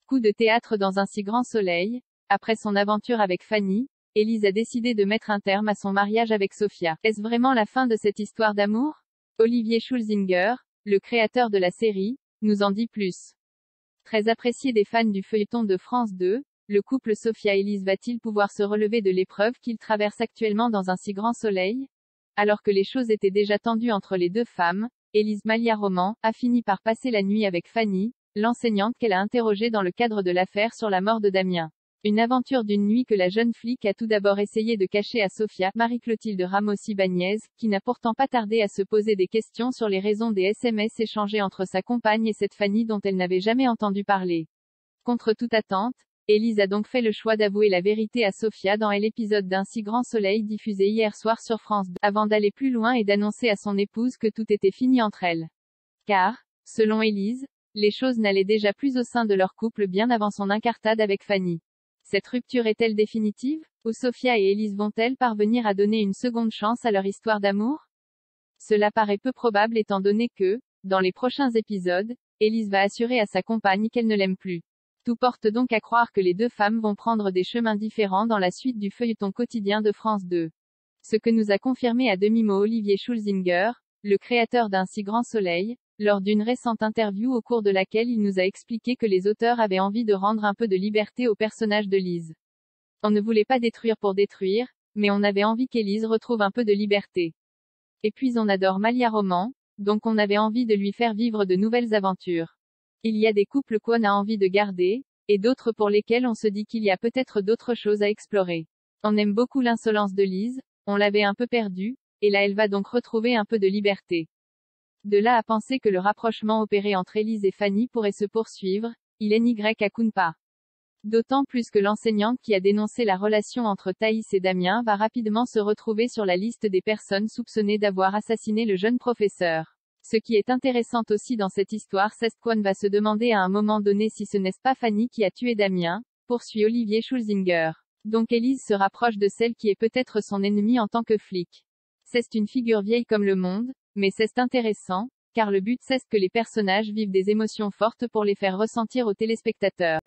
Coup de théâtre dans un si grand soleil. Après son aventure avec Fanny, Élise a décidé de mettre un terme à son mariage avec Sophia. Est-ce vraiment la fin de cette histoire d'amour? Olivier Schulzinger, le créateur de la série, nous en dit plus. Très apprécié des fans du feuilleton de France 2, le couple Sophia-Élise va-t-il pouvoir se relever de l'épreuve qu'il traverse actuellement dans un si grand soleil? Alors que les choses étaient déjà tendues entre les deux femmes, Élise Malia-Roman a fini par passer la nuit avec Fanny, l'enseignante qu'elle a interrogée dans le cadre de l'affaire sur la mort de Damien. Une aventure d'une nuit que la jeune flic a tout d'abord essayé de cacher à Sophia, Marie-Clotilde Ramos-Ibagnez, qui n'a pourtant pas tardé à se poser des questions sur les raisons des SMS échangés entre sa compagne et cette Fanny dont elle n'avait jamais entendu parler. Contre toute attente, Élise a donc fait le choix d'avouer la vérité à Sophia dans l'épisode d'Un si grand soleil diffusé hier soir sur France 2, avant d'aller plus loin et d'annoncer à son épouse que tout était fini entre elles. Car, selon Élise, les choses n'allaient déjà plus au sein de leur couple bien avant son incartade avec Fanny. Cette rupture est-elle définitive? Ou Sophia et Élise vont-elles parvenir à donner une seconde chance à leur histoire d'amour? Cela paraît peu probable étant donné que, dans les prochains épisodes, Élise va assurer à sa compagne qu'elle ne l'aime plus. Tout porte donc à croire que les deux femmes vont prendre des chemins différents dans la suite du feuilleton quotidien de France 2. Ce que nous a confirmé à demi-mot Olivier Schulzinger, le créateur d'Un si grand soleil, lors d'une récente interview au cours de laquelle il nous a expliqué que les auteurs avaient envie de rendre un peu de liberté au personnage de Lise. On ne voulait pas détruire pour détruire, mais on avait envie qu'Élise retrouve un peu de liberté. Et puis on adore Malia-Roman, donc on avait envie de lui faire vivre de nouvelles aventures. Il y a des couples qu'on a envie de garder, et d'autres pour lesquels on se dit qu'il y a peut-être d'autres choses à explorer. On aime beaucoup l'insolence de Lise, on l'avait un peu perdue, et là elle va donc retrouver un peu de liberté. De là à penser que le rapprochement opéré entre Élise et Fanny pourrait se poursuivre, il n'y a qu'une pas. D'autant plus que l'enseignante qui a dénoncé la relation entre Thaïs et Damien va rapidement se retrouver sur la liste des personnes soupçonnées d'avoir assassiné le jeune professeur. Ce qui est intéressant aussi dans cette histoire, c'est qu'on va se demander à un moment donné si ce n'est pas Fanny qui a tué Damien, poursuit Olivier Schulzinger. Donc Élise se rapproche de celle qui est peut-être son ennemie en tant que flic. C'est une figure vieille comme le monde, mais c'est intéressant, car le but c'est que les personnages vivent des émotions fortes pour les faire ressentir aux téléspectateurs.